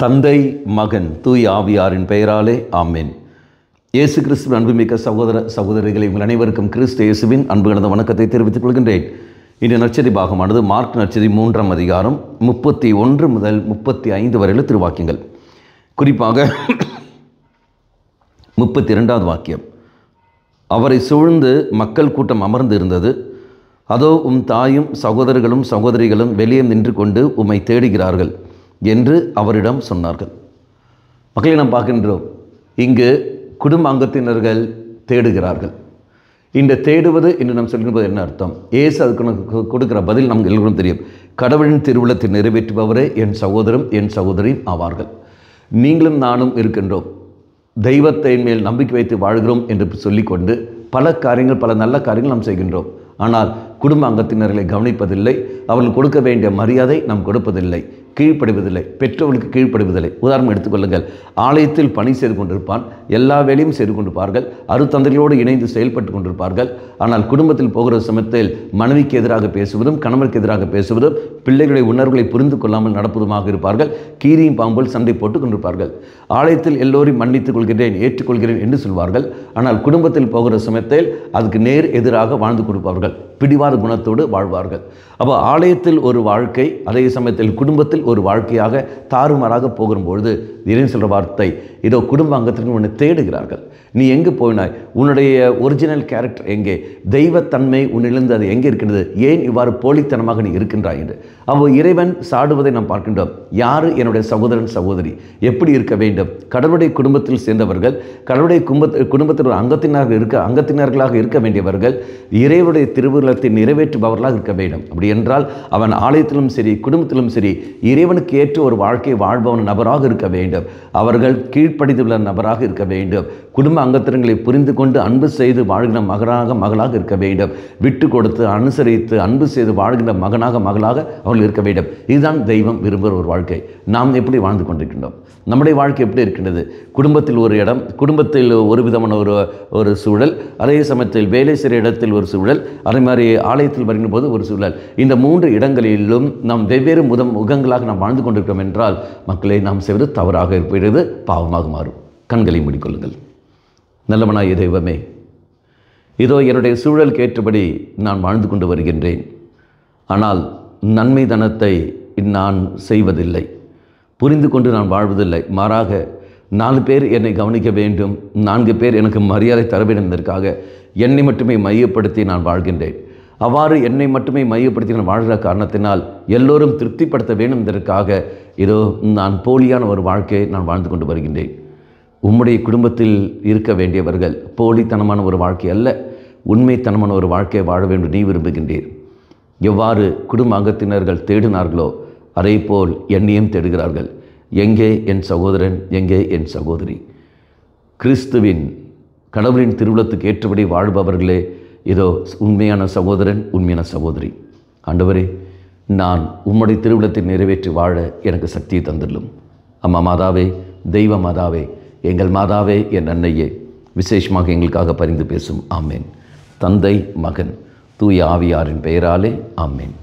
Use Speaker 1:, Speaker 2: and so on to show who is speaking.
Speaker 1: தந்தை, மகன், தூய் ஆவியாரின் பெயராலே ஆமென். இயேசு கிறிஸ்துவின் அன்புமிக்க சகோதர சகோதரிகளை உங்கள் அனைவருக்கும் கிறிஸ்து இயேசுவின் அன்பு கலந்த வணக்கத்தை தெரிவித்துக் கொள்கின்றேன். இந்த நற்செய்தி பாகமானது மார்க் நற்செய்தி 3ஆம் அதிகாரம் 31 முதல் 35 வரையுள்ள திருவாக்கியங்கள். குறிப்பாக 32வது வாக்கியம். அவரை சூழ்ந்து மக்கள் கூட்டம் அமர்ந்து இருந்தது. அதோ உம் தாயும் சகோதரர்களும் சகோதரிகளும் வெளியே நின்று கொண்டு உம்மை தேடுகிறார்கள் என்று அவரிடம் சொன்னார்கள். மக்களை நாம் பார்க்கின்றோம், இங்கு குடும்ப அங்கத்தினர்கள் தேடுகிறார்கள். இந்த தேடுவது என்று நாம் சொல்கின்றது என்ன அர்த்தம்? இயேசு அதுக்கு கொடுக்கிற பதில் நமக்கு எல்லோரும் தெரியும். கடவுளின் திருவுளத்தை நிறைவேற்றுபவரே என் சகோதரரும் என் சகோதரியும் ஆவார்கள். நீங்களும் நானும் இருக்கின்றோம். தெய்வத்தை மேல் நம்பிக்கை வைத்து வாழ்கிறோம் என்று சொல்லிக்கொண்டு பல காரியங்கள், பல நல்ல காரியங்கள் நாம் செய்கின்றோம். ஆனால் குடும்ப அங்கத்தினர்களை கவனிப்பதில்லை. அவர்கள் கொடுக்க வேண்டிய மரியாதை நாம் கொடுப்பதில்லை, கீழ்ப்படிவதில்லை, பெற்றோர்களுக்கு கீழ்ப்படிவதில்லை. உதாரணம் எடுத்துக்கொள்ளுங்கள். ஆலயத்தில் பணி செய்து கொண்டிருப்பான், எல்லா வேலையும் செய்து கொண்டிருப்பார்கள், அருத்தந்தைகளோடு இணைந்து செயல்பட்டு கொண்டிருப்பார்கள். ஆனால் குடும்பத்தில் போகிற சமயத்தில் மனைவிக்கு எதிராக பேசுவதும் கணவருக்கு எதிராக பேசுவதும் பிள்ளைகளுடைய உணர்வுகளை புரிந்து கொள்ளாமல் நடப்பதுமாக இருப்பார்கள். கீரியும் பாம்போல் சண்டை போட்டுக் கொண்டிருப்பார்கள். ஆலயத்தில் எல்லோரையும் மன்னித்துக் கொள்கிறேன், ஏற்றுக்கொள்கிறேன் என்று சொல்வார்கள். ஆனால் குடும்பத்தில் போகிற சமயத்தில் அதுக்கு நேர் எதிராக வாழ்ந்து கொடுப்பார்கள், பிடிவாத குணத்தோடு வாழ்வார்கள். அப்போ ஆலயத்தில் ஒரு வாழ்க்கை, அதே சமயத்தில் குடும்பத்தில் ஒரு வாழ்க்கையாக தாறுமாறாக போகும்பொழுது இறைவன் சொல்கிற வார்த்தை, இதோ குடும்ப அங்கத்திற்கு உன்னை தேடுகிறார்கள். நீ எங்கே போயினாய்? உன்னுடைய ஒரிஜினல் கேரக்டர் எங்கே? தெய்வத்தன்மை உன்னிலிருந்து அது எங்கே இருக்கின்றது? ஏன் இவ்வாறு போலித்தனமாக நீ இருக்கின்றாய் என்று அப்போ இறைவன் சாடுவதை நாம் பார்க்கின்றோம். யார் என்னுடைய சகோதரன் சகோதரி? எப்படி இருக்க வேண்டும்? கடவுளுடைய குடும்பத்தில் சேர்ந்தவர்கள், கடவுளுடைய குடும்பத்தில் ஒரு அங்கத்தினர்களாக இருக்க வேண்டியவர்கள் இறைவனுடைய திருவுளத்தை நிறைவேற்றுபவர்களாக இருக்க வேண்டும். அப்படி என்றால் அவன் ஆலயத்திலும் சரி குடும்பத்திலும் சரி இறைவனுக்கு ஏற்ற ஒரு வாழ்க்கை வாழ்பவன் நபராக இருக்க வேண்டும். அவர்கள் கீழ்ப்படிந்துள்ள நபராக இருக்க வேண்டும். குடும்ப அங்கத்தினர்களை புரிந்து கொண்டு அன்பு செய்து வாழ்கிற மகளாக இருக்க வேண்டும். விட்டு கொடுத்து அனுசரித்து அன்பு செய்து வாழ்கின்ற மகனாக மகளாக அவர்கள் இருக்க வேண்டும். இதுதான் தெய்வம் விரும்புகிற ஒரு வாழ்க்கை. நாம் எப்படி வாழ்ந்து கொண்டிருக்கின்றோம்? நம்முடைய வாழ்க்கை எப்படி இருக்கின்றது? குடும்பத்தில் ஒரு இடம், குடும்பத்தில் ஒரு விதமான ஒரு சூழல், அதே சமயத்தில் வேலை செய்கிற இடத்தில் ஒரு சூழல், அதே மாதிரி ஆலயத்தில் வருகின்ற போது ஒரு சூழல். இந்த 3 இடங்களிலும் நாம் வெவ்வேறு முகங்களாக நாம் வாழ்ந்து கொண்டிருக்கிறோம் என்றால் மக்களை நாம் செய்வது தவறாக இருப்பது பாவமாக மாறும். கண்களை மூடிக்கொள்ளுங்கள். நல்லவனாய தெய்வமே, இதோ என்னுடைய சூழலுக்கு ஏற்றபடி நான் வாழ்ந்து கொண்டு வருகின்றேன். ஆனால் நன்மை தனத்தை நான் செய்வதில்லை, புரிந்து கொண்டு நான் வாழ்வதில்லை. மாறாக 4 பேர் என்னை கவனிக்க வேண்டும், 4 பேர் எனக்கு மரியாதை தர வேண்டும் என்பதற்காக என்னை மட்டுமே மையப்படுத்தி நான் வாழ்கின்றேன். அவ்வாறு என்னை மட்டுமே மையப்படுத்தி நான் வாழ்கிற காரணத்தினால் எல்லோரும் திருப்திப்படுத்த வேண்டும் என்பதற்காக இதோ நான் போலியான ஒரு வாழ்க்கையை நான் வாழ்ந்து கொண்டு வருகின்றேன். உம்முடைய குடும்பத்தில் இருக்க வேண்டியவர்கள் போலித்தனமான ஒரு வாழ்க்கை அல்ல, உண்மைத்தனமான ஒரு வாழ்க்கையை வாழ வேண்டும் நீ விரும்புகின்றீர். எவ்வாறு குடும்ப அங்கத்தினர்கள் தேடினார்களோ அதே போல் என்னையும் தேடுகிறார்கள். எங்கே என் சகோதரன், எங்கே என் சகோதரி? கிறிஸ்துவின் கடவுளின் திருவுளத்துக்கு ஏற்றபடி வாழ்பவர்களே இதோ உண்மையான சகோதரன், உண்மையான சகோதரி. ஆண்டவரே, நான் உம்முடைய திருவுளத்தை நிறைவேற்றி வாழ எனக்கு சக்தியை தந்துள்ளும். அம்மா மாதாவே, தெய்வ மாதாவே, எங்கள் மாதாவே, என் அன்னையே, விசேஷமாக எங்களுக்காக பரிந்து பேசும். ஆமேன். தந்தை, மகன், தூய ஆவியாரின் பெயராலே ஆமேன்.